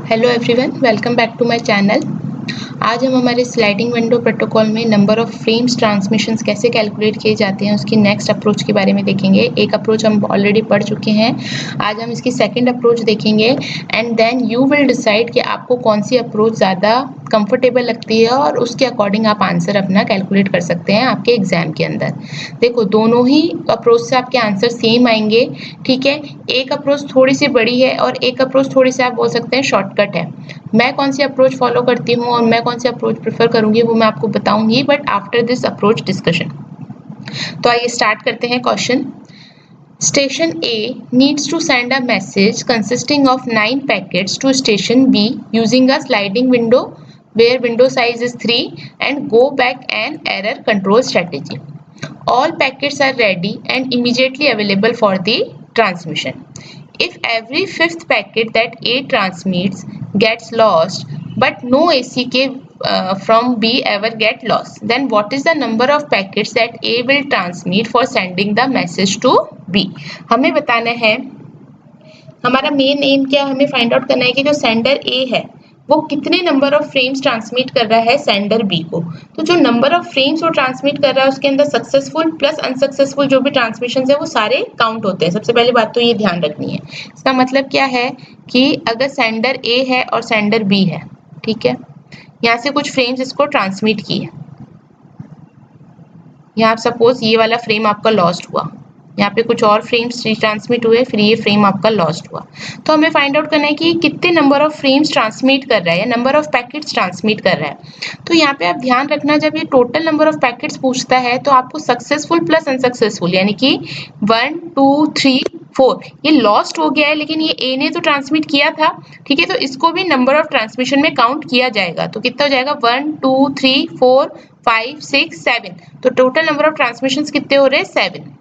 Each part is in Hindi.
Hello everyone, welcome back to my channel. आज हम हमारे स्लाइडिंग विंडो प्रोटोकॉल में नंबर ऑफ फ्रेम्स ट्रांसमिशंस कैसे कैलकुलेट किए जाते हैं उसकी नेक्स्ट अप्रोच के बारे में देखेंगे। एक अप्रोच हम ऑलरेडी पढ़ चुके हैं, आज हम इसकी सेकंड अप्रोच देखेंगे and then you will decide कि आपको कौन सी अप्रोच ज़्यादा कंफर्टेबल लगती है और उसके अकॉर्डिंग आप आंसर अपना कैलकुलेट कर सकते हैं आपके एग्जाम के अंदर। देखो, दोनों ही अप्रोच से आपके आंसर सेम आएंगे, ठीक है। एक अप्रोच थोड़ी सी बड़ी है और एक अप्रोच थोड़ी सी आप बोल सकते हैं शॉर्टकट है। मैं कौन सी अप्रोच फॉलो करती हूँ और मैं कौन सी अप्रोच प्रेफर करूंगी वो मैं आपको बताऊंगी, but after this approach discussion. तो आइए स्टार्ट करते हैं question. Station A needs to send a message consisting of 9 packets to Station B using a sliding window where window size is 3 and go back and error control strategy. All packets are ready and immediately available for the transmission. If every fifth packet that A transmits gets lost but no ACK from B ever get lost, then what is the number of packets that A will transmit for sending the message to B? हमें बताना है, हमारा मेन एम क्या है, हमें फाइंड आउट करना है कि जो सेंडर ए है वो कितने नंबर ऑफ फ्रेम्स ट्रांसमिट कर रहा है सेंडर बी को। तो जो नंबर ऑफ फ्रेम्स वो ट्रांसमिट कर रहा है उसके अंदर सक्सेसफुल प्लस अनसक्सेसफुल जो भी ट्रांसमिशन है वो सारे काउंट होते हैं। सबसे पहली बात तो ये ध्यान रखनी है। इसका मतलब क्या है कि अगर सेंडर ए है और सेंडर बी है, ठीक है, यहाँ से कुछ फ्रेम्स इसको ट्रांसमिट की है, यहाँ सपोज ये वाला फ्रेम आपका लॉस्ट हुआ, यहाँ पे कुछ और फ्रेम्स ट्रांसमिट हुए, फिर ये फ्रेम आपका लॉस्ट हुआ। तो हमें फाइंड आउट करना है कि कितने नंबर ऑफ फ्रेम्स ट्रांसमिट कर रहा है या नंबर ऑफ पैकेट्स ट्रांसमिट कर रहा है। तो यहाँ पे आप ध्यान रखना, जब ये टोटल नंबर ऑफ पैकेट्स पूछता है तो आपको सक्सेसफुल प्लस अनसक्सेसफुल यानी कि 1 2 3 4 ये लॉस्ट हो गया है लेकिन ये ए ने तो ट्रांसमिट किया था, ठीक है, तो इसको भी नंबर ऑफ ट्रांसमिशन में काउंट किया जाएगा। तो कितना हो जाएगा 1 2 3 4 5 6 7, तो टोटल नंबर ऑफ ट्रांसमिशंस कितने हो रहे हैं 7।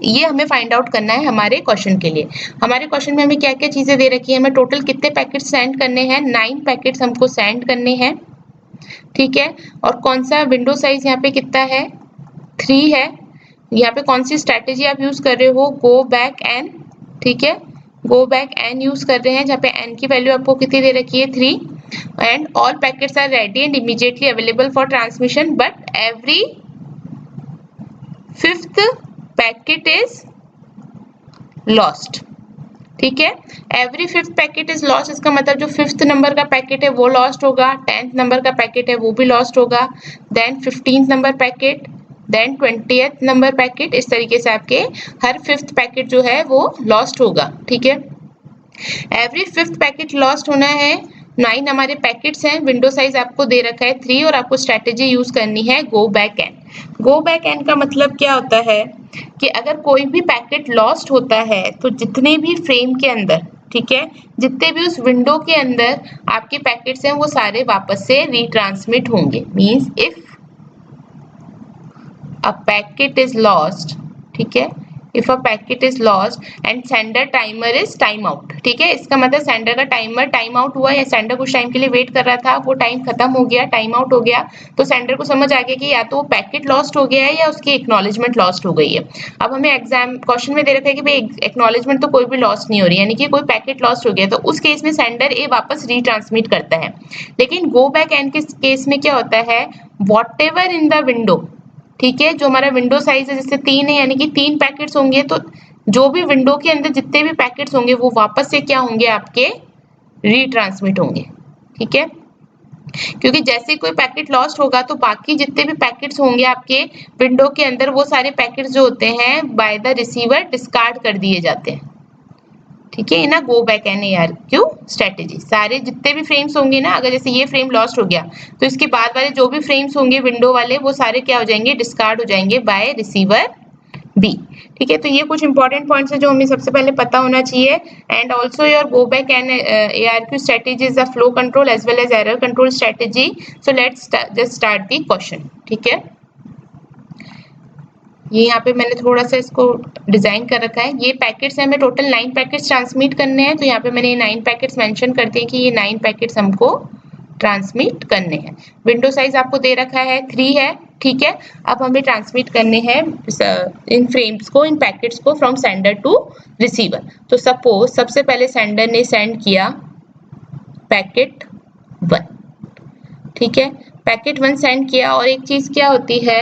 ये हमें फाइंड आउट करना है हमारे क्वेश्चन के लिए। हमारे क्वेश्चन में हमें क्या क्या चीजें दे रखी है, हमें टोटल कितने पैकेट सेंड करने हैं, 9 पैकेट्स हमको सेंड करने हैं, ठीक है। और कौन सा विंडो साइज यहाँ पे कितना है 3 है। यहाँ पे कौन सी स्ट्रेटेजी आप यूज कर रहे हो, गो बैक एन, ठीक है, गो बैक एन यूज कर रहे हैं जहाँ पे एन की वैल्यू आपको कितनी दे रखी है 3 and all packets are ready and immediately available for transmission but every fifth packet is lost, ठीक है। Every fifth packet is lost, इसका मतलब जो फिफ्थ नंबर का पैकेट है वो लॉस्ट होगा, 10th नंबर का पैकेट है वो भी लॉस्ट होगा, then 15th number packet, then 20th number packet, इस तरीके से आपके हर फिफ्थ पैकेट जो है वो लॉस्ट होगा, ठीक है। एवरी फिफ्थ पैकेट लॉस्ट होना है, 9 हमारे पैकेट्स हैं, विंडो साइज आपको दे रखा है 3 और आपको स्ट्रेटेजी यूज करनी है go back N. Go back N का मतलब क्या होता है कि अगर कोई भी पैकेट लॉस्ट होता है तो जितने भी फ्रेम के अंदर, ठीक है, जितने भी उस विंडो के अंदर आपके पैकेट्स हैं वो सारे वापस से रिट्रांसमिट होंगे। Means if a packet is lost, ठीक है, if a packet is lost and sender timer is time out, ठीक है, इसका मतलब सेंडर का टाइमर टाइम आउट हुआ या सेंडर कुछ टाइम के लिए वेट कर रहा था, वो टाइम खत्म हो गया, टाइम आउट हो गया, तो सेंडर को समझ आ गया कि या तो वो पैकेट लॉस्ट हो गया है या उसकी एक्नॉलेजमेंट लॉस्ट हो गई है। अब हमें एग्जाम क्वेश्चन में दे रखा है कि भाई एक्नॉलेजमेंट तो कोई भी लॉस्ट नहीं हो रही, यानी कि कोई पैकेट लॉस्ट हो गया, तो उस केस में सेंडर ए वापस रिट्रांसमिट करता है। लेकिन गो बैक एन के केस में क्या होता है, what ever in the window, ठीक है, जो हमारा विंडो साइज है जैसे 3 है यानी कि 3 पैकेट्स होंगे, तो जो भी विंडो के अंदर जितने भी पैकेट्स होंगे वो वापस से क्या होंगे आपके रिट्रांसमिट होंगे, ठीक है। क्योंकि जैसे कोई पैकेट लॉस्ट होगा तो बाकी जितने भी पैकेट्स होंगे आपके विंडो के अंदर वो सारे पैकेट्स जो होते हैं बाय द रिसीवर डिस्कार्ड कर दिए जाते हैं, ठीक है ना। Go back N ARQ strategy, सारे जितने भी फ्रेम्स होंगे ना, अगर जैसे ये फ्रेम लॉस्ट हो गया तो इसके बाद वाले जो भी फ्रेम्स होंगे विंडो वाले वो सारे क्या हो जाएंगे, डिस्कार्ड हो जाएंगे बाय रिसीवर बी, ठीक है। तो ये कुछ इंपॉर्टेंट पॉइंट्स है जो हमें सबसे पहले पता होना चाहिए। And also your go back N ARQ strategy is a flow control as well as error control strategy. So let's just start the question, ठीक है। ये यहाँ पे मैंने थोड़ा सा इसको डिजाइन कर रखा है, ये पैकेट्स हैं, हमें टोटल 9 पैकेट्स ट्रांसमिट करने हैं, तो यहाँ पे मैंने ये 9 पैकेट्स मेंशन कर दिए कि ये 9 पैकेट्स हमको ट्रांसमिट करने हैं। विंडो साइज आपको दे रखा है 3 है, ठीक है। अब हमें ट्रांसमिट करने हैं इन फ्रेम्स को, इन पैकेट्स को फ्रॉम सेंडर टू रिसीवर। तो सपोज सबसे पहले सेंडर ने सेंड किया पैकेट 1, ठीक है। पैकेट 1 सेंड किया। और एक चीज क्या होती है,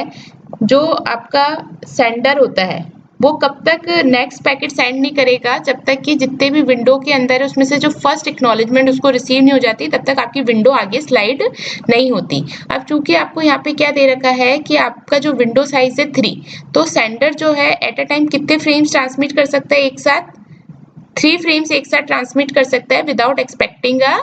जो आपका सेंडर होता है वो कब तक नेक्स्ट पैकेट सेंड नहीं करेगा, जब तक कि जितने भी विंडो के अंदर है उसमें से जो फर्स्ट एक्नॉलेजमेंट उसको रिसीव नहीं हो जाती, तब तक आपकी विंडो आगे स्लाइड नहीं होती। अब चूंकि आपको यहाँ पे क्या दे रखा है कि आपका जो विंडो साइज है 3, तो सेंडर जो है एट अ टाइम कितने फ्रेम्स ट्रांसमिट कर सकता है, एक साथ 3 फ्रेम्स एक साथ ट्रांसमिट कर सकता है without expecting a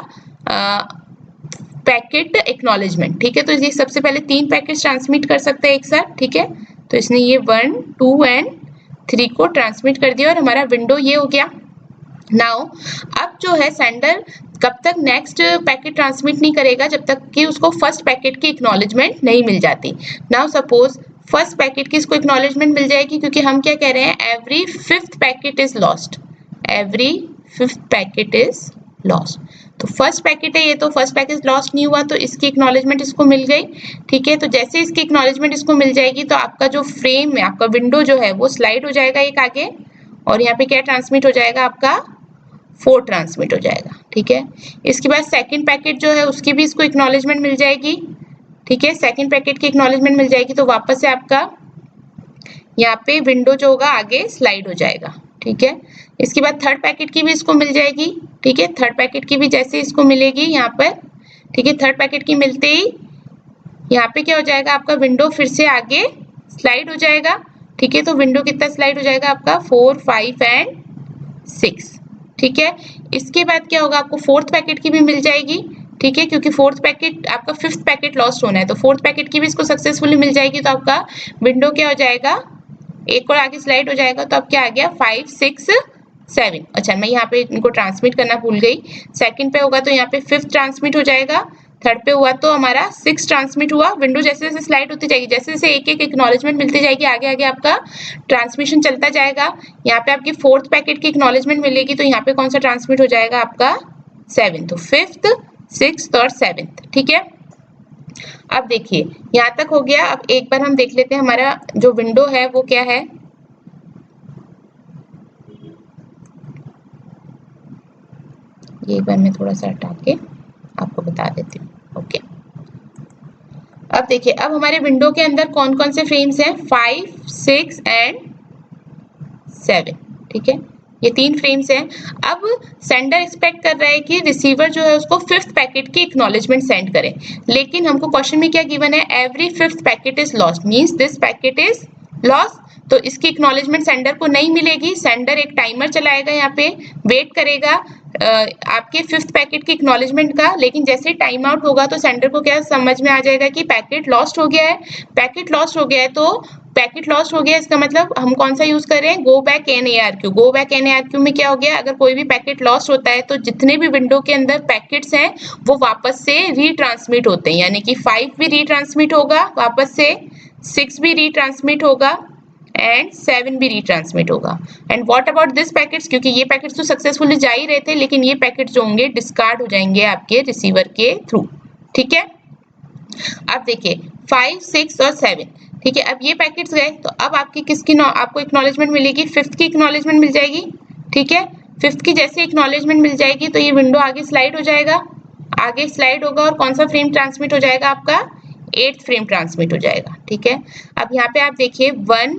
packet acknowledgement, ठीक है। तो ये सबसे पहले 3 पैकेट ट्रांसमिट कर सकते हैं एक साथ, ठीक है। तो इसने ये 1, 2 एंड 3 को ट्रांसमिट कर दिया और हमारा विंडो ये हो गया। नाउ अब जो है सेंडर कब तक नेक्स्ट पैकेट ट्रांसमिट नहीं करेगा, जब तक कि उसको फर्स्ट पैकेट की एक्नॉलेजमेंट नहीं मिल जाती। नाउ सपोज फर्स्ट पैकेट की इसको एक्नॉलेजमेंट मिल जाएगी, क्योंकि हम क्या कह रहे हैं, every 5th packet is lost, every 5th packet is lost. तो फर्स्ट पैकेट है ये, तो फर्स्ट पैकेट लॉस्ट नहीं हुआ, तो इसकी एक्नॉलेजमेंट इसको मिल गई, ठीक है। तो जैसे इसकी एक्नॉलेजमेंट इसको मिल जाएगी, तो आपका जो फ्रेम है, आपका विंडो जो है वो स्लाइड हो जाएगा एक आगे, और यहाँ पे क्या ट्रांसमिट हो जाएगा, आपका 4 ट्रांसमिट हो जाएगा, ठीक है। इसके बाद सेकंड पैकेट जो है उसकी भी इसको एक्नॉलेजमेंट मिल जाएगी, ठीक है। सेकंड पैकेट की एक्नॉलेजमेंट मिल जाएगी, तो वापस से आपका यहाँ पे विंडो जो होगा आगे स्लाइड हो जाएगा, ठीक है। इसके बाद थर्ड पैकेट की भी इसको मिल जाएगी, ठीक है। थर्ड पैकेट की भी जैसे इसको मिलेगी यहाँ पर, ठीक है। थर्ड पैकेट की मिलते ही यहाँ पे क्या हो जाएगा, आपका विंडो फिर से आगे स्लाइड हो जाएगा, ठीक है। तो विंडो कितना स्लाइड हो जाएगा आपका, 4, 5 एंड 6, ठीक है। इसके बाद क्या होगा, आपको फोर्थ पैकेट की भी मिल जाएगी, ठीक है, क्योंकि फोर्थ पैकेट आपका 5th पैकेट लॉस्ट होना है, तो फोर्थ पैकेट की भी इसको सक्सेसफुली मिल जाएगी। तो आपका विंडो क्या हो जाएगा, एक और आगे स्लाइड हो जाएगा। तो अब क्या आ गया, 5, 6, 7। अच्छा, मैं यहाँ पे इनको ट्रांसमिट करना भूल गई। सेकंड पे होगा तो यहाँ पे 5th ट्रांसमिट हो जाएगा, थर्ड पे हुआ तो हमारा 6 ट्रांसमिट हुआ। विंडो जैसे जैसे स्लाइड होती जाएगी, जैसे जैसे एक एक एक्नॉलेजमेंट मिलती जाएगी, आगे आगे आपका ट्रांसमिशन चलता जाएगा। यहाँ पे आपकी फोर्थ पैकेट की एक्नॉलेजमेंट मिलेगी, तो यहाँ पे कौन सा ट्रांसमिट हो जाएगा, आपका 7। तो 5th, 6th और 7th, ठीक है। अब देखिए यहाँ तक हो गया। अब एक बार हम देख लेते हैं हमारा जो विंडो है वो क्या है। एक बार मैं थोड़ा सा हटा के आपको बता देती हूँ, ओके। अब देखिए, अब हमारे विंडो के अंदर कौन कौन से फ्रेम्स हैं, 5, 6 एंड 7, ठीक है। ये 3 फ्रेम्स हैं। अब सेंडर एक्सपेक्ट कर रहा है कि रिसीवर जो है उसको 5th पैकेट की एक्नॉलेजमेंट सेंड करे, लेकिन हमको क्वेश्चन में क्या गिवन है, every 5th packet is lost, means this packet is lost. तो इसकी एक्नॉलेजमेंट सेंडर को नहीं मिलेगी। सेंडर एक टाइमर चलाएगा, यहाँ पे वेट करेगा आपके 5th पैकेट की एक्नॉलेजमेंट का, लेकिन जैसे टाइम आउट होगा तो सेंडर को क्या समझ में आ जाएगा कि पैकेट लॉस्ट हो गया है। पैकेट लॉस्ट हो गया है, तो पैकेट लॉस्ट हो गया, इसका मतलब हम कौन सा यूज कर रहे हैं, go back NARQ। Go back NARQ में क्या हो गया, अगर कोई भी पैकेट लॉस्ट होता है तो जितने भी विंडो के अंदर पैकेट्स हैं वो वापस से रीट्रांसमिट होते हैं, यानी कि 5 भी रीट्रांसमिट होगा वापस से, 6 भी रीट्रांसमिट होगा एंड 7 भी रीट्रांसमिट होगा। And what about this packets, क्योंकि ये पैकेट्स तो सक्सेसफुली जा ही रहे थे, लेकिन ये पैकेट्स जो होंगे डिस्कार्ड हो जाएंगे आपके रिसीवर के थ्रू, ठीक है। अब देखिए 5, 6 और 7, ठीक है। अब ये पैकेट्स गए, तो अब आपकी किसकी आपको एक्नॉलेजमेंट मिलेगी, 5th की एक्नॉलेजमेंट मिल जाएगी, ठीक है। 5th की जैसे एक्नॉलेजमेंट मिल जाएगी तो ये विंडो आगे स्लाइड हो जाएगा, आगे स्लाइड होगा और कौन सा फ्रेम ट्रांसमिट हो जाएगा, आपका 8th फ्रेम ट्रांसमिट हो जाएगा, ठीक है। अब यहाँ पे आप देखिए 1,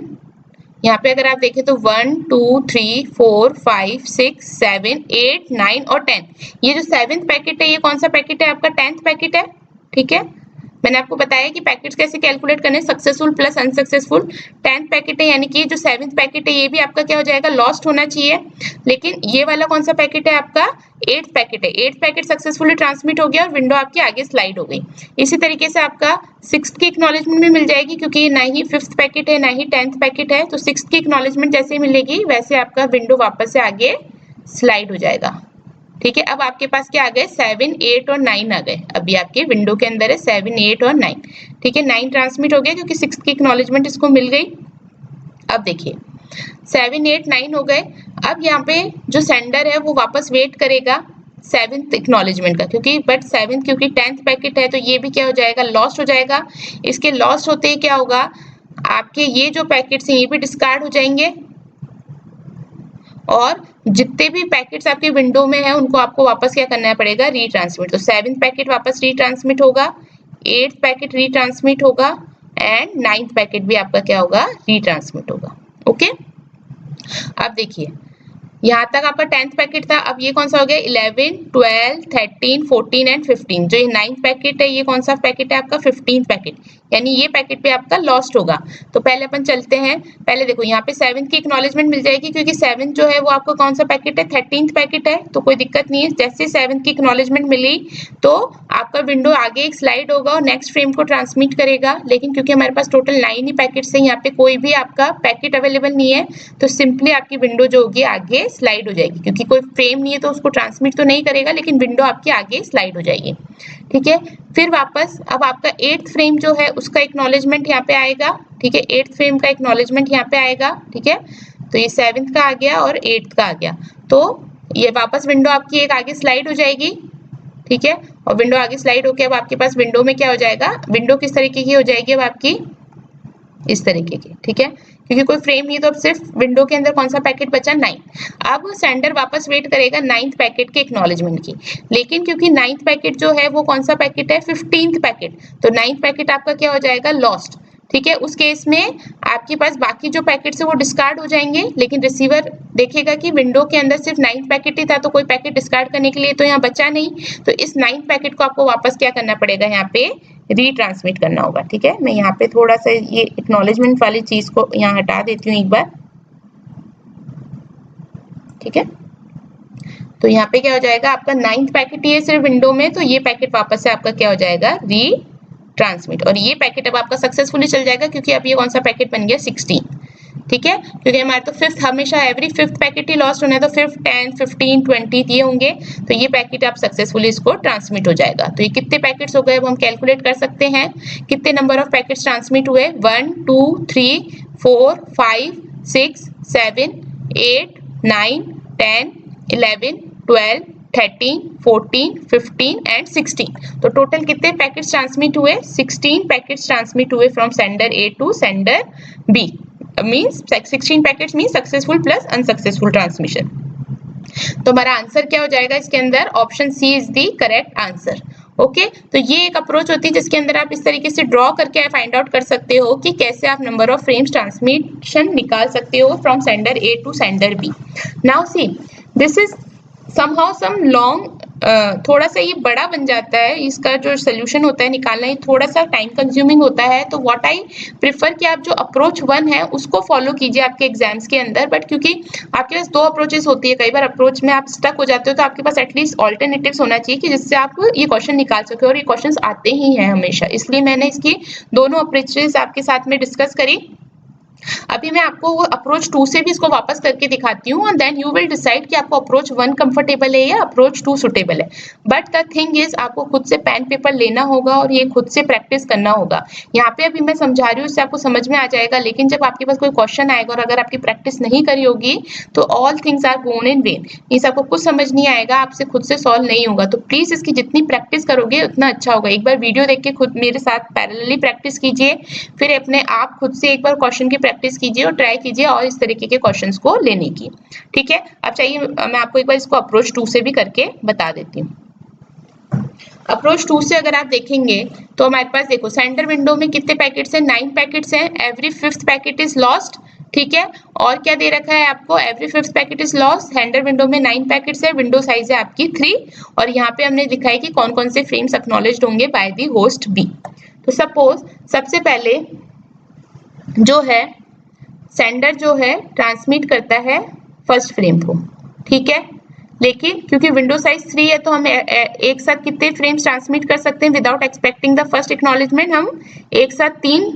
यहाँ पे अगर आप देखें तो 1, 2, 3, 4, 5, 6, 7, 8, 9 और 10। ये जो 7th पैकेट है ये कौन सा पैकेट है, आपका 10th पैकेट है, ठीक है। मैंने आपको बताया कि पैकेट्स कैसे कैलकुलेट करने, successful plus unsuccessful. 10th packet है, यानी कि जो 7th पैकेट है ये भी आपका क्या हो जाएगा, लॉस्ट होना चाहिए। लेकिन ये वाला कौन सा पैकेट है, आपका 8th पैकेट है। 8th पैकेट सक्सेसफुली ट्रांसमिट हो गया और विंडो आपकी आगे स्लाइड हो गई। इसी तरीके से आपका 6th की एक्नॉलेजमेंट भी मिल जाएगी, क्योंकि ना ही 5th पैकेट है ना ही 10th पैकेट है, तो 6th की एक्नॉलेजमेंट जैसे ही मिलेगी वैसे आपका विंडो वापस से आगे स्लाइड हो जाएगा, ठीक है। अब आपके पास क्या आ गए, 7, 8 और 9 आ गए। अभी आपके विंडो के अंदर है 7, 8 और 9, ठीक है। 9 ट्रांसमिट हो गया क्योंकि 6th की एक्नॉलेजमेंट इसको मिल गई। अब देखिए 7, 8, 9 हो गए। अब यहाँ पे जो सेंडर है वो वापस वेट करेगा 7th एक्नॉलेजमेंट का, क्योंकि 7th क्योंकि 10th पैकेट है तो ये भी क्या हो जाएगा, लॉस्ट हो जाएगा। इसके लॉस्ट होते ही क्या होगा, आपके ये जो पैकेट्स हैं ये भी डिस्कार्ड हो जाएंगे और जितने भी पैकेट्स आपके विंडो में है उनको आपको वापस क्या करना पड़ेगा, रीट्रांसमिट। तो 7th पैकेट वापस रीट्रांसमिट होगा, 8th पैकेट रीट्रांसमिट होगा एंड 9th पैकेट भी आपका क्या होगा, रीट्रांसमिट होगा। ओके, अब देखिए यहाँ तक आपका 10th पैकेट था, अब ये कौन सा हो गया, 11, 12, 13, 14 एंड 15। जो ये 9th पैकेट है ये कौन सा पैकेट है आपका, 15th पैकेट, यानी ये पैकेट पे आपका लॉस्ट होगा। तो पहले अपन चलते हैं, पहले देखो यहाँ पे 7th की एक्नॉलेजमेंट मिल जाएगी क्योंकि 7th जो है वो आपका कौन सा पैकेट है, 13th पैकेट है, तो कोई दिक्कत नहीं है। जैसे 7th की एक्नॉलेजमेंट मिली तो आपका विंडो आगे एक स्लाइड होगा और नेक्स्ट फ्रेम को ट्रांसमिट करेगा, लेकिन क्योंकि हमारे पास टोटल 9 ही पैकेट्स है, यहाँ पे कोई भी आपका पैकेट अवेलेबल नहीं है, तो सिंपली आपकी विंडो जो होगी आगे स्लाइड हो जाएगी, क्योंकि कोई फ्रेम नहीं है तो उसको ट्रांसमिट तो नहीं करेगा, लेकिन विंडो आपकी आगे स्लाइड हो जाएगी। ठीक है, फिर वापस अब आपका 8th फ्रेम जो है उसका एक्नॉलेजमेंट यहाँ पे आएगा। ठीक है, 8th फ्रेम का एक्नॉलेजमेंट यहाँ पे आएगा। ठीक है, तो ये 7th का आ गया और 8th का आ गया, तो ये वापस विंडो आपकी एक आगे स्लाइड हो जाएगी। ठीक है, और विंडो आगे स्लाइड होके अब आपके पास विंडो में क्या हो जाएगा, विंडो किस तरीके की हो जाएगी अब आपकी, इस तरीके की। ठीक है, क्योंकि कोई फ्रेम नहीं तो अब सिर्फ विंडो के अंदर कौन सा पैकेट बचा, 9। अब सेंडर वापस वेट करेगा 9th पैकेट के एक्नॉलेजमेंट की, लेकिन क्योंकि 9th पैकेट जो है वो कौन सा पैकेट है, 15th पैकेट, तो 9th पैकेट आपका क्या हो जाएगा, लॉस्ट। ठीक है, उस केस में आपके पास बाकी जो पैकेट्स है वो डिस्कार्ड हो जाएंगे, लेकिन रिसीवर देखेगा कि विंडो के अंदर सिर्फ 9th पैकेट ही था, तो कोई पैकेट डिस्कार्ड करने के लिए तो यहाँ बचा नहीं, तो इस 9th पैकेट को आपको वापस क्या करना पड़ेगा, यहाँ पे रीट्रांसमिट करना होगा। ठीक है, मैं यहाँ पे थोड़ा सा ये एक्नॉलेजमेंट वाली चीज को यहाँ हटा देती हूँ एक बार। ठीक है, तो यहाँ पे क्या हो जाएगा, आपका 9th पैकेट ही है सिर्फ विंडो में, तो ये पैकेट वापस से आपका क्या हो जाएगा, रीट्रांसमिट, और ये पैकेट अब आपका सक्सेसफुली चल जाएगा, क्योंकि अब ये कौन सा पैकेट बन गया, 16। ठीक है, क्योंकि हमारे तो 5th हमेशा every 5th packet he lost होना है, तो 5th, 10th, 15, 20 ये होंगे, तो ये पैकेट आप सक्सेसफुली इसको ट्रांसमिट हो जाएगा। तो ये कितने पैकेट्स हो गए वो हम कैलकुलेट कर सकते हैं, कितने नंबर ऑफ पैकेट्स ट्रांसमिट हुए, 1, 2, 3, 4, 5, 6, 7, 8, 9, 10, 11, 12, 13, 14, 15 एंड 16। तो टोटल कितने पैकेट्स ट्रांसमिट हुए, 16 पैकेट्स ट्रांसमिट हुए from sender A to sender B, means 16 packets means successful plus unsuccessful transmission. तो हमारा आंसर क्या हो जाएगा इसके अंदर, option C is the correct answer. Okay, तो ये एक अप्रोच होती है जिसके अंदर आप इस तरीके से ड्रॉ करके फाइंड आउट कर सकते हो कि कैसे आप नंबर ऑफ फ्रेम्स ट्रांसमिशन निकाल सकते हो from sender A to sender B. Now see this is somehow some long थोड़ा सा ये बड़ा बन जाता है, इसका जो सोल्यूशन होता है निकालना ये थोड़ा सा टाइम कंज्यूमिंग होता है, तो व्हाट आई प्रिफर कि आप जो अप्रोच 1 है उसको फॉलो कीजिए आपके एग्जाम्स के अंदर, बट क्योंकि आपके पास 2 अप्रोचेस होती है, कई बार अप्रोच में आप स्टक हो जाते हो, तो आपके पास एटलीस्ट ऑल्टरनेटिव्स होना चाहिए कि जिससे आप ये क्वेश्चन निकाल सके, और ये क्वेश्चन आते ही हैं हमेशा, इसलिए मैंने इसकी दोनों अप्रोचेस आपके साथ में डिस्कस करी। अभी मैं आपको वो अप्रोच 2 से भी इसको वापस करके दिखाती हूँ, and then you will decide कि आपको अप्रोच 1 कंफर्टेबल है या अप्रोच 2 सुटेबल है। बट द थिंग इज आपको खुद से पेन पेपर लेना होगा और ये खुद से प्रैक्टिस करना होगा। यहाँ पे अभी मैं समझा रही हूँ इससे आपको समझ में आ जाएगा, लेकिन जब आपके पास कोई क्वेश्चन आएगा और अगर आपकी प्रैक्टिस नहीं करी होगी तो all things are gone in vain, इस आपको कुछ समझ नहीं आएगा, आपसे खुद से सॉल्व नहीं होगा। तो प्लीज इसकी जितनी प्रैक्टिस करोगे उतना अच्छा होगा। एक बार वीडियो देख के खुद मेरे साथ पैरेलली प्रैक्टिस कीजिए, फिर अपने आप खुद से एक बार क्वेश्चन की प्रैक्टिस कीजिए और ट्राई कीजिए और इस तरीके के क्वेश्चंस को लेने की। ठीक है, अब चाहिए मैं आपको एक बार इसको अप्रोच 2 से भी करके बता देती हूँ। अप्रोच 2 से अगर आप देखेंगे तो हमारे पास देखो सेंटर विंडो में कितने पैकेट्स हैं, 9 पैकेट्स हैं, every 5th packet is lost. ठीक है, और क्या दे रखा है आपको, every 5th packet is lost, हैंडर विंडो में 9 पैकेट्स है, विंडो साइज है आपकी 3, और यहाँ पे हमने दिखा है कि कौन कौन से फ्रेम्स एक्नॉलेज्ड होंगे बाय द होस्ट बी। तो सपोज सबसे पहले जो है सेंडर जो है ट्रांसमिट करता है फर्स्ट फ्रेम को। ठीक है, लेकिन क्योंकि विंडो साइज 3 है तो हम एक साथ कितने फ्रेम्स ट्रांसमिट कर सकते हैं without expecting the first acknowledgement, हम एक साथ 3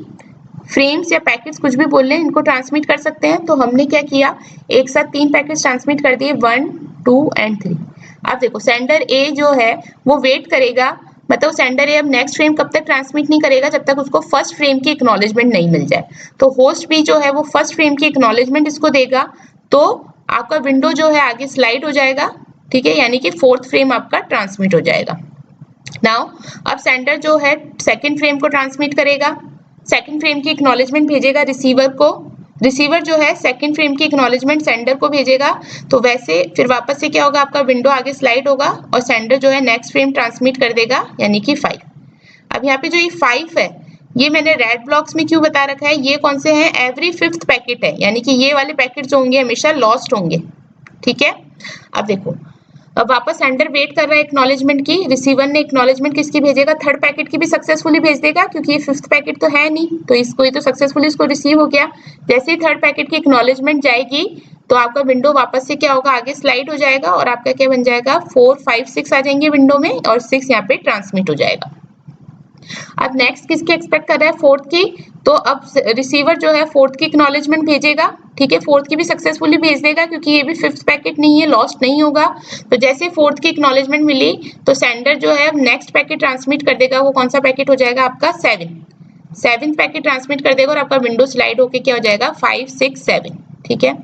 फ्रेम्स या पैकेट्स कुछ भी बोल लें इनको ट्रांसमिट कर सकते हैं। तो हमने क्या किया, एक साथ 3 पैकेट्स ट्रांसमिट कर दिए, 1, 2 एंड 3। अब देखो सेंडर ए जो है वो वेट करेगा, मतलब सेंडर ए अब नेक्स्ट फ्रेम कब तक ट्रांसमिट नहीं करेगा जब तक उसको फर्स्ट फ्रेम की एक्नॉलेजमेंट नहीं मिल जाए। तो होस्ट भी जो है वो फर्स्ट फ्रेम की एक्नॉलेजमेंट इसको देगा, तो आपका विंडो जो है आगे स्लाइड हो जाएगा। ठीक है, यानी कि 4th फ्रेम आपका ट्रांसमिट हो जाएगा। नाउ अब सेंडर जो है सेकंड फ्रेम को ट्रांसमिट करेगा, सेकंड फ्रेम की एक्नॉलेजमेंट भेजेगा रिसीवर को, रिसीवर जो है सेकंड फ्रेम की एक्नॉलेजमेंट सेंडर को भेजेगा, तो वैसे फिर वापस से क्या होगा, आपका विंडो आगे स्लाइड होगा और सेंडर जो है नेक्स्ट फ्रेम ट्रांसमिट कर देगा, यानी कि 5। अब यहाँ पे जो ये 5 है, ये मैंने रेड ब्लॉक्स में क्यों बता रखा है, ये कौन से हैं, एवरी 5th पैकेट है, यानी कि ये वाले पैकेट जो होंगे हमेशा लॉस्ट होंगे। ठीक है, अब देखो, अब वापस सेंडर वेट कर रहा है एक्नॉलेजमेंट की, रिसीवर ने एक्नॉलेजमेंट किसकी भेजेगा, थर्ड पैकेट की भी सक्सेसफुली भेज देगा, क्योंकि ये 5th पैकेट तो है नहीं, तो इसको, ये तो सक्सेसफुली इसको रिसीव हो गया। जैसे ही थर्ड पैकेट की एक्नॉलेजमेंट जाएगी, तो आपका विंडो वापस से क्या होगा, आगे स्लाइड हो जाएगा और आपका क्या बन जाएगा, 4, 5, 6 आ जाएंगे विंडो में और 6 यहाँ पे ट्रांसमिट हो जाएगा। अब नेक्स्ट किसकी एक्सपेक्ट कर रहा है, 4th की, तो अब रिसीवर जो है 4th की एक्नॉलेजमेंट भेजेगा। ठीक है, 4th की भी सक्सेसफुली भेज देगा, क्योंकि ये भी 5th पैकेट नहीं है, लॉस्ट नहीं होगा। तो जैसे 4th की एक्नॉलेजमेंट मिली, तो सेंडर जो है नेक्स्ट पैकेट ट्रांसमिट कर देगा, वो कौन सा पैकेट हो जाएगा आपका, 7th पैकेट ट्रांसमिट कर देगा और आपका विंडो स्लाइड होके क्या हो जाएगा, 5, 6, 7। ठीक है,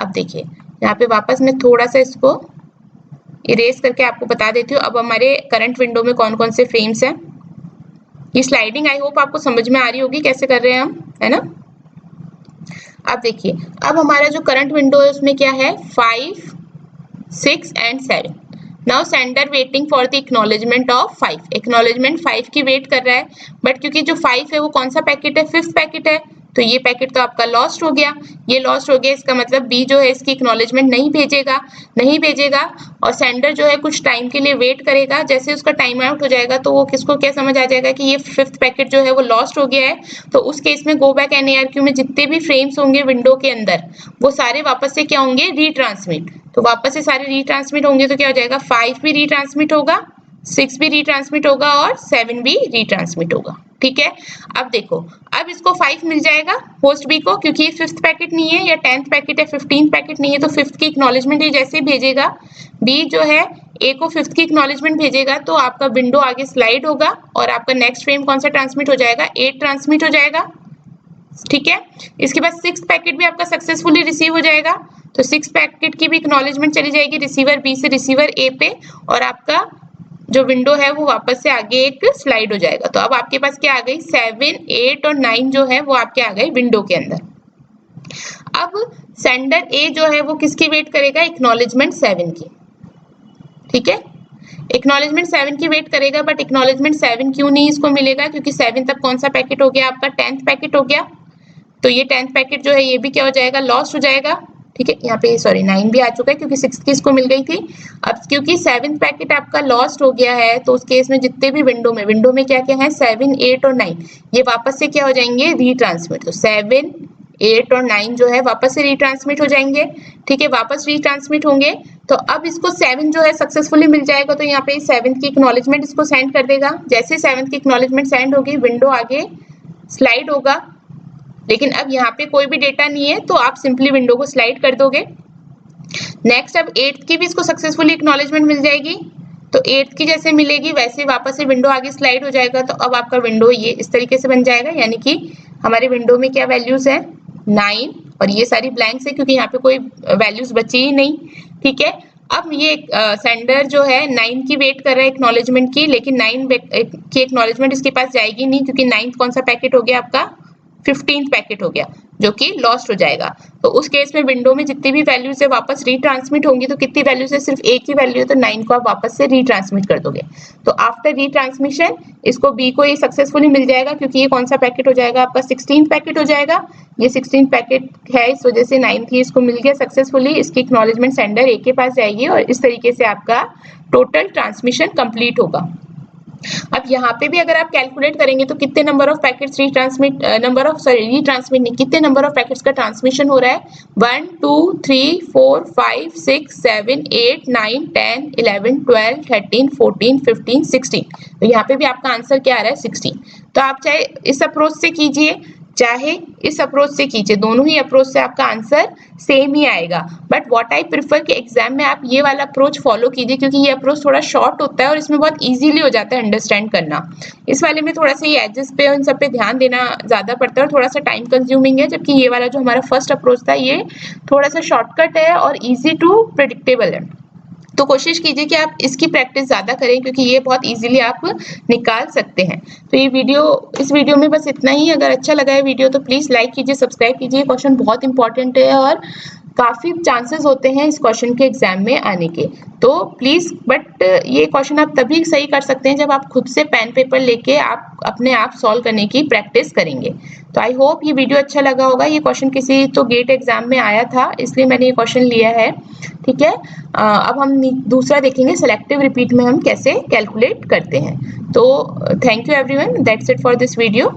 अब देखिए यहाँ पे वापस मैं थोड़ा सा इसको इरेज करके आपको बता देती हूँ। अब हमारे करंट विंडो में कौन कौन से फ्रेम्स हैं, ये स्लाइडिंग आई होप आपको समझ में आ रही होगी कैसे कर रहे हैं हम, है ना। अब देखिए, अब हमारा जो करंट विंडो है उसमें क्या है, 5, 6 and 7। Now sender waiting for the acknowledgement of 5, acknowledgement 5 की वेट कर रहा है, बट क्योंकि जो 5 है वो कौन सा पैकेट है, 5th पैकेट है, तो ये पैकेट तो आपका लॉस्ट हो गया। ये लॉस्ट हो गया, इसका मतलब बी जो है इसकी एक्नॉलेजमेंट नहीं भेजेगा और सेंडर जो है कुछ टाइम के लिए वेट करेगा। जैसे उसका टाइम आउट हो जाएगा, तो वो किसको क्या समझ आ जाएगा कि ये 5th पैकेट जो है वो लॉस्ट हो गया है। तो उस केस में गो बैक NARQ में जितने भी फ्रेम्स होंगे विंडो के अंदर, वो सारे वापस से क्या होंगे, रीट्रांसमिट। तो वापस से सारे रीट्रांसमिट होंगे, तो क्या हो जाएगा, 5 भी रीट्रांसमिट होगा, 6 भी रीट्रांसमिट होगा और 7 भी रीट्रांसमिट होगा। ठीक है, अब देखो, अब इसको 5 मिल जाएगा होस्ट बी को, क्योंकि ये 5th पैकेट नहीं है या 10th पैकेट है, 15th पैकेट नहीं है, तो 5th की एक्नॉलेजमेंट ये जैसे ही भेजेगा, बी जो है ए को 5th की एक्नॉलेजमेंट भेजेगा, तो आपका विंडो आगे स्लाइड होगा और आपका नेक्स्ट फ्रेम कौन सा ट्रांसमिट हो जाएगा, 8 ट्रांसमिट हो जाएगा। ठीक है, इसके बाद 6th पैकेट भी आपका सक्सेसफुली रिसीव हो जाएगा, तो 6th पैकेट की भी एक्नॉलेजमेंट चली जाएगी रिसीवर बी से रिसीवर ए पे, और आपका जो विंडो है वो वापस से आगे एक स्लाइड हो जाएगा। तो अब आपके पास क्या आ गई, 7, 8 और 9 जो है वो आपके आ गए विंडो के अंदर। अब सेंडर ए जो है वो किसकी वेट करेगा, एक्नॉलेजमेंट 7 की। ठीक है, एक्नॉलेजमेंट 7 की वेट करेगा, बट एक्नॉलेजमेंट 7 क्यों नहीं इसको मिलेगा, क्योंकि 7 तक कौन सा पैकेट हो गया आपका, 10th पैकेट हो गया। तो ये 10th पैकेट जो है ये भी क्या हो जाएगा, लॉस्ट हो जाएगा। ठीक है, यहाँ पे सॉरी 9 भी आ चुका है, क्योंकि 6th की इसको मिल गई थी। अब क्योंकि 7th पैकेट आपका लॉस्ट हो गया है, तो उस केस में जितने भी विंडो में क्या क्या है, 7, 8 और 9, ये वापस से क्या हो जाएंगे, रीट्रांसमिट। तो 7, 8 और 9 जो है वापस से रीट्रांसमिट हो जाएंगे। ठीक है, वापस रीट्रांसमिट होंगे, तो अब इसको 7 जो है सक्सेसफुली मिल जाएगा, तो यहाँ पे 7th की एक्नॉलेजमेंट इसको सेंड कर देगा। जैसे 7th की एक्नॉलेजमेंट सेंड होगी, विंडो आगे स्लाइड होगा, लेकिन अब यहाँ पे कोई भी डेटा नहीं है, तो आप सिंपली विंडो को स्लाइड कर दोगे। नेक्स्ट, अब 8th की भी इसको सक्सेसफुली एक्नॉलेजमेंट मिल जाएगी, तो 8th की जैसे मिलेगी वैसे वापस से विंडो आगे स्लाइड हो जाएगा। तो अब आपका विंडो ये इस तरीके से बन जाएगा, यानी कि हमारे विंडो में क्या वैल्यूज है, 9, और ये सारी ब्लैंक्स है क्योंकि यहाँ पे कोई वैल्यूज बची ही नहीं। ठीक है, अब ये सेंडर जो है 9 की वेट कर रहा है एक्नॉलेजमेंट की, लेकिन 9 की एक्नॉलेजमेंट इसके पास जाएगी नहीं, क्योंकि 9th कौन सा पैकेट हो गया आपका, 15th पैकेट हो गया, जो कि लॉस्ट हो जाएगा। तो उस केस में विंडो में जितनी भी वैल्यूज है वापस रीट्रांसमिट होंगी। तो कितनी वैल्यूज है, सिर्फ एक ही वैल्यू है, तो 9 को आप वापस से रीट्रांसमिट कर दोगे। तो आफ्टर रीट्रांसमिशन इसको बी को ये सक्सेसफुली मिल जाएगा, क्योंकि ये कौन सा पैकेट हो जाएगा आपका, 16th पैकेट हो जाएगा। ये 16th पैकेट है, इस वजह से 9th ही इसको मिल गया सक्सेसफुली। इसकी एक्नॉलेजमेंट सेंडर ए के पास जाएगी और इस तरीके से आपका टोटल ट्रांसमिशन कंप्लीट होगा। अब यहाँ पे भी अगर आप कैलकुलेट करेंगे तो कितने नंबर ऑफ पैकेट्स रीट्रांसमिट नहीं, कितने नंबर ऑफ पैकेट्स का ट्रांसमिशन हो रहा है, 1, 2, 3, 4, 5, 6, 7, 8, 9, 10, 11, 12, 13, 14, 15, 16। तो यहाँ पे भी आपका आंसर क्या आ रहा है, 16। तो आप चाहे इस अप्रोच से कीजिए चाहे इस अप्रोच से कीजिए, दोनों ही अप्रोच से आपका आंसर सेम ही आएगा। बट व्हाट आई प्रिफर कि एग्जाम में आप ये वाला अप्रोच फॉलो कीजिए, क्योंकि ये अप्रोच थोड़ा शॉर्ट होता है और इसमें बहुत इजीली हो जाता है अंडरस्टैंड करना। इस वाले में थोड़ा सा ये एजेस पे उन सब पे ध्यान देना ज्यादा पड़ता है और थोड़ा सा टाइम कंज्यूमिंग है, जबकि ये वाला जो हमारा फर्स्ट अप्रोच था ये थोड़ा सा शॉर्टकट है और ईजी टू प्रिडिक्टेबल है। तो कोशिश कीजिए कि आप इसकी प्रैक्टिस ज़्यादा करें, क्योंकि ये बहुत इजीली आप निकाल सकते हैं। तो इस वीडियो में बस इतना ही। अगर अच्छा लगा है वीडियो तो प्लीज़ लाइक कीजिए, सब्सक्राइब कीजिए। क्वेश्चन बहुत इंपॉर्टेंट है और काफ़ी चांसेस होते हैं इस क्वेश्चन के एग्जाम में आने के। तो प्लीज़, बट ये क्वेश्चन आप तभी सही कर सकते हैं जब आप खुद से पेन पेपर लेके आप अपने आप सॉल्व करने की प्रैक्टिस करेंगे। तो आई होप ये वीडियो अच्छा लगा होगा। ये क्वेश्चन किसी तो गेट एग्जाम में आया था, इसलिए मैंने ये क्वेश्चन लिया है। ठीक है, अब हम दूसरा देखेंगे, सेलेक्टिव रिपीट में हम कैसे कैलकुलेट करते हैं। तो thank you everyone, that's it for this video.